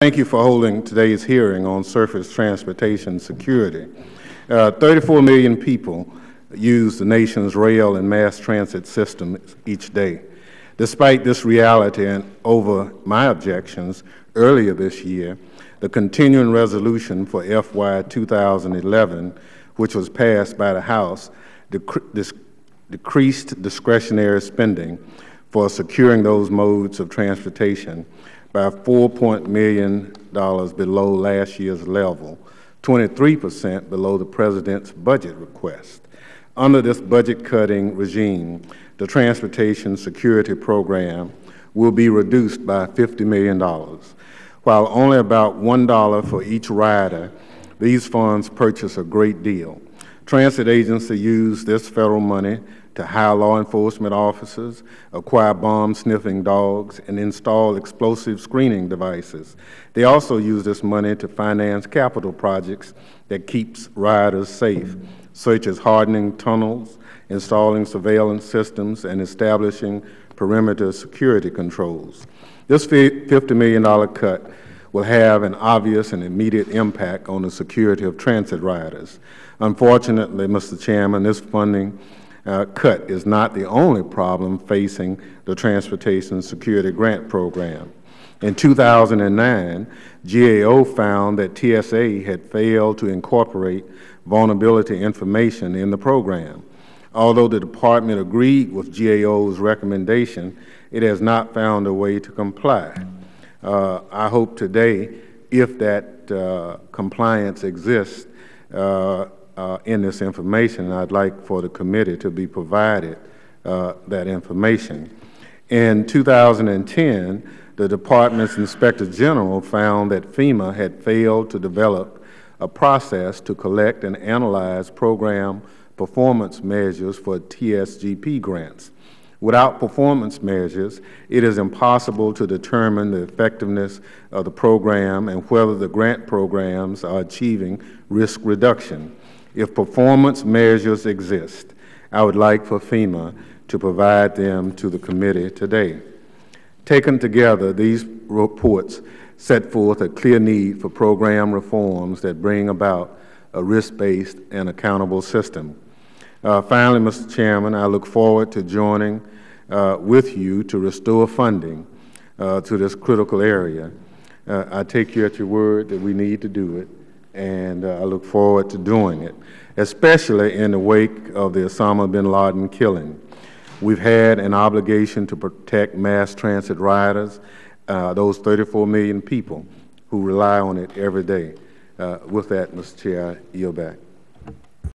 Thank you for holding today's hearing on surface transportation security. 34 million people use the nation's rail and mass transit system each day. Despite this reality and over my objections earlier this year, the continuing resolution for FY 2011, which was passed by the House, decreased discretionary spending for securing those modes of transportation by $4 million below last year's level, 23% below the President's budget request. Under this budget-cutting regime, the Transportation Security Program will be reduced by $50 million. While only about $1 for each rider, these funds purchase a great deal. Transit agencies use this federal money to hire law enforcement officers, acquire bomb-sniffing dogs, and install explosive screening devices. They also use this money to finance capital projects that keeps riders safe, such as hardening tunnels, installing surveillance systems, and establishing perimeter security controls. This $50 million cut will have an obvious and immediate impact on the security of transit riders. Unfortunately, Mr. Chairman, this funding cut is not the only problem facing the Transportation Security Grant Program. In 2009, GAO found that TSA had failed to incorporate vulnerability information in the program. Although the Department agreed with GAO's recommendation, it has not found a way to comply. I hope today, if that compliance exists in this information, I'd like for the committee to be provided that information. In 2010, the Department's Inspector General found that FEMA had failed to develop a process to collect and analyze program performance measures for TSGP grants. Without performance measures, it is impossible to determine the effectiveness of the program and whether the grant programs are achieving risk reduction. If performance measures exist, I would like for FEMA to provide them to the committee today. Taken together, these reports set forth a clear need for program reforms that bring about a risk-based and accountable system. Finally, Mr. Chairman, I look forward to joining with you to restore funding to this critical area. I take you at your word that we need to do it, and I look forward to doing it, especially in the wake of the Osama bin Laden killing. We've had an obligation to protect mass transit riders, those 34 million people who rely on it every day. With that, Mr. Chair, I yield back.